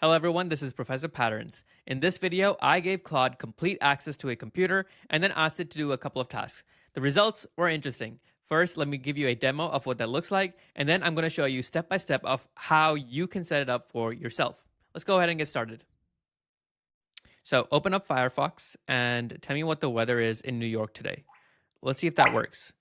Hello everyone, this is Professor Patterns. In this video, I gave Claude complete access to a computer and then asked it to do a couple of tasks. The results were interesting. First, let me give you a demo of what that looks like, and then I'm going to show you step by step of how you can set it up for yourself. Let's go ahead and get started. So open up Firefox and tell me what the weather is in New York today. Let's see if that works.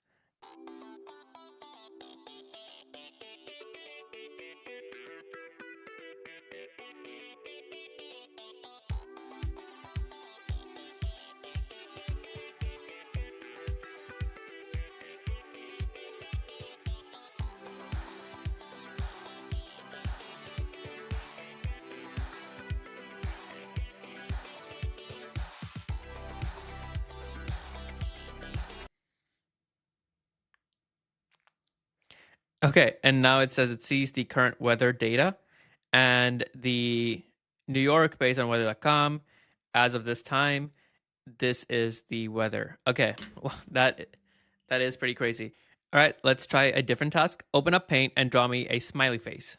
Okay, and now it says it sees the current weather data and the New York based on weather.com as of this time. This is the weather. Okay, well, that is pretty crazy. All right, let's try a different task. Open up Paint and draw me a smiley face.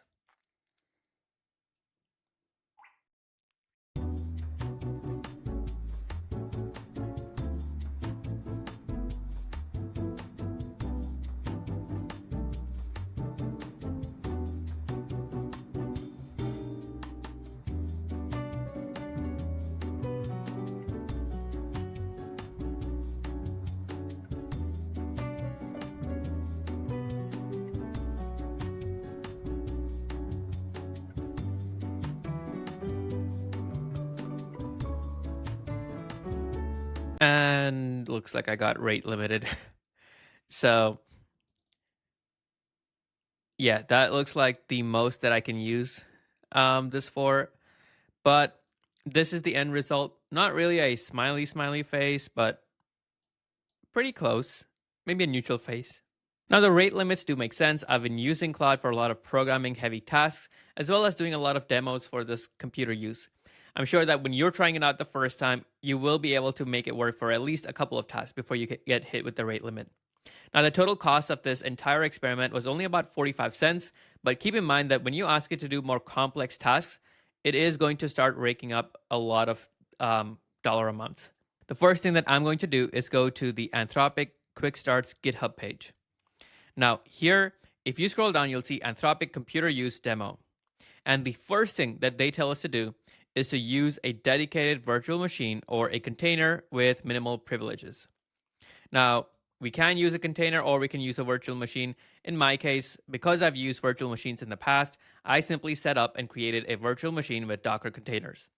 And looks like I got rate limited. So yeah, that looks like the most that I can use this for. But this is the end result. Not really a smiley face, but pretty close. Maybe a neutral face. Now, the rate limits do make sense. I've been using Claude for a lot of programming heavy tasks, as well as doing a lot of demos for this computer use. I'm sure that when you're trying it out the first time, you will be able to make it work for at least a couple of tasks before you get hit with the rate limit. Now, the total cost of this entire experiment was only about 45 cents, but keep in mind that when you ask it to do more complex tasks, it is going to start raking up a lot of dollar amounts. The first thing that I'm going to do is go to the Anthropic Quick Starts GitHub page. Now, here, if you scroll down, you'll see Anthropic Computer Use Demo. And the first thing that they tell us to do is to use a dedicated virtual machine or a container with minimal privileges. Now, we can use a container or we can use a virtual machine. In my case, because I've used virtual machines in the past, I simply set up and created a virtual machine with Docker containers.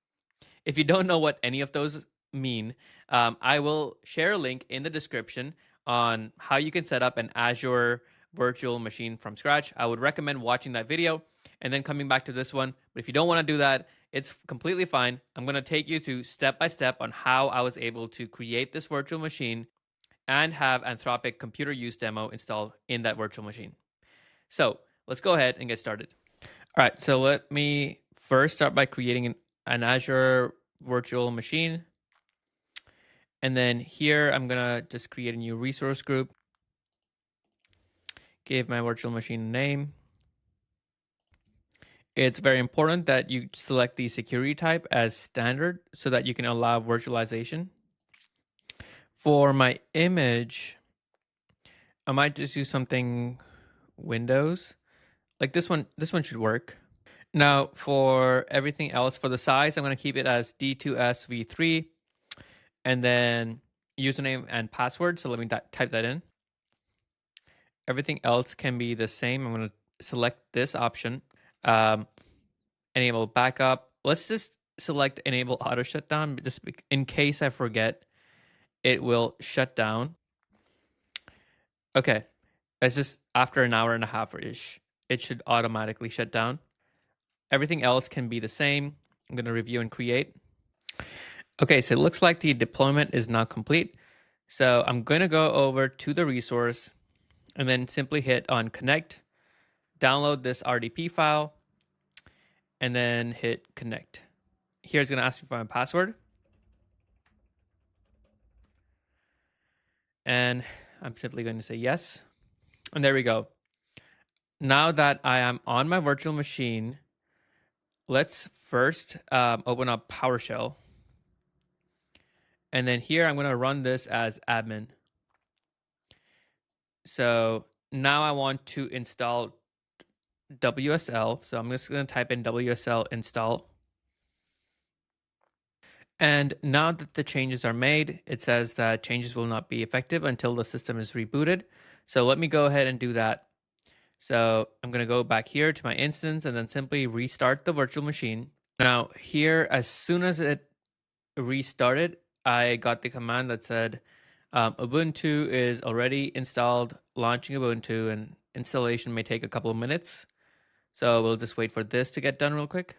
If you don't know what any of those mean, I will share a link in the description on how you can set up an Azure virtual machine from scratch. I would recommend watching that video and then coming back to this one. But if you don't want to do that, it's completely fine. I'm going to take you through step by step on how I was able to create this virtual machine and have Anthropic Computer Use Demo installed in that virtual machine. So let's go ahead and get started. All right, so let me first start by creating an Azure virtual machine. And then here, I'm gonna just create a new resource group. Give my virtual machine a name. It's very important that you select the security type as standard so that you can allow virtualization. For my image, I might just use something Windows. Like this one should work. Now for everything else, for the size, I'm gonna keep it as D2SV3 and then username and password. So let me type that in. Everything else can be the same. I'm gonna select this option. Enable backup. Let's just select enable auto shutdown just in case I forget, it will shut down. Okay, it's just after an hour and a half ish, it should automatically shut down. Everything else can be the same. I'm going to review and create. Okay, so it looks like the deployment is now complete. So I'm going to go over to the resource and then simply hit on connect, download this RDP file, and then hit connect. Here it's going to ask me for my password. And I'm simply going to say yes. And there we go. Now that I am on my virtual machine, let's first open up PowerShell. And then here I'm going to run this as admin. So now I want to install WSL. So I'm just going to type in WSL install. And now that the changes are made, it says that changes will not be effective until the system is rebooted. So let me go ahead and do that. So I'm going to go back here to my instance and then simply restart the virtual machine. Now here, as soon as it restarted, I got the command that said Ubuntu is already installed, launching Ubuntu, and installation may take a couple of minutes. So we'll just wait for this to get done real quick.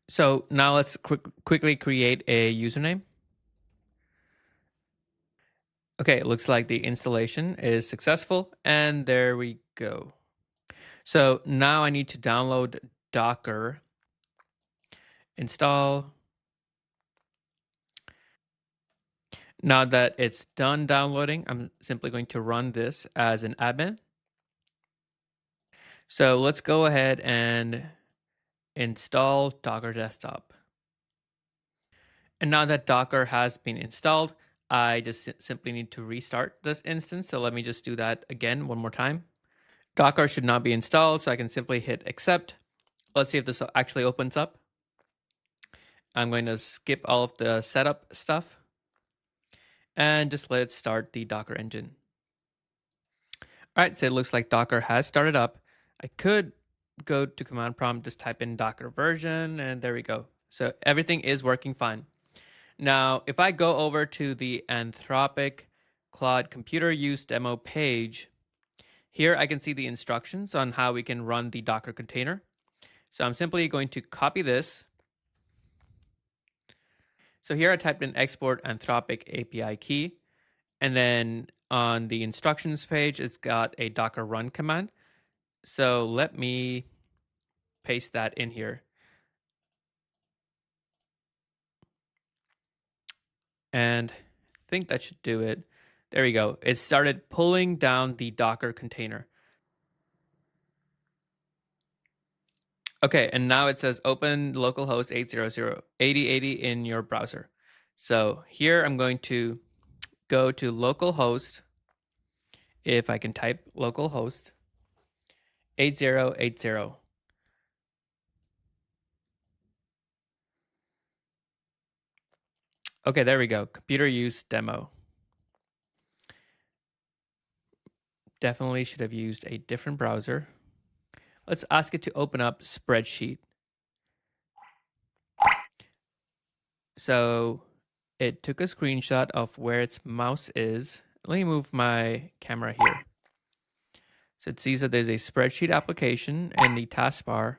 So now let's quickly create a username. Okay, it looks like the installation is successful, and there we go. So now I need to download Docker, install. Now that it's done downloading, I'm simply going to run this as an admin. So let's go ahead and install Docker Desktop. And now that Docker has been installed, I just simply need to restart this instance. So let me just do that again one more time. Docker should not be installed, so I can simply hit accept. Let's see if this actually opens up. I'm going to skip all of the setup stuff and just let it start the Docker engine. All right, so it looks like Docker has started up. I could go to command prompt, just type in Docker version, and there we go. So everything is working fine. Now, if I go over to the Anthropic Claude computer use demo page, here I can see the instructions on how we can run the Docker container. So I'm simply going to copy this. So here I typed in export Anthropic API key, and then on the instructions page, it's got a Docker run command. So let me paste that in here. And I think that should do it. There we go. It started pulling down the Docker container. Okay, and now it says open localhost 800 in your browser. So here I'm going to go to localhost. If I can type localhost 8080. Okay, there we go. Computer use demo. Definitely should have used a different browser. Let's ask it to open up spreadsheet. So it took a screenshot of where its mouse is. Let me move my camera here. So it sees that there's a spreadsheet application in the taskbar,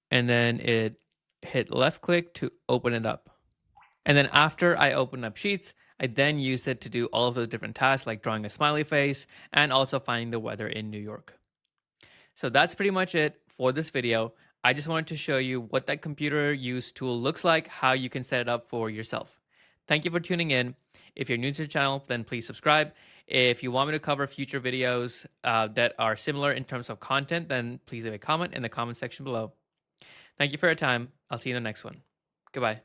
and then it hit left click to open it up. And then after I open up Sheets, I then use it to do all of those different tasks like drawing a smiley face and also finding the weather in New York. So that's pretty much it for this video. I just wanted to show you what that computer use tool looks like, how you can set it up for yourself. Thank you for tuning in. If you're new to the channel, then please subscribe. If you want me to cover future videos that are similar in terms of content, then please leave a comment in the comment section below. Thank you for your time. I'll see you in the next one. Goodbye.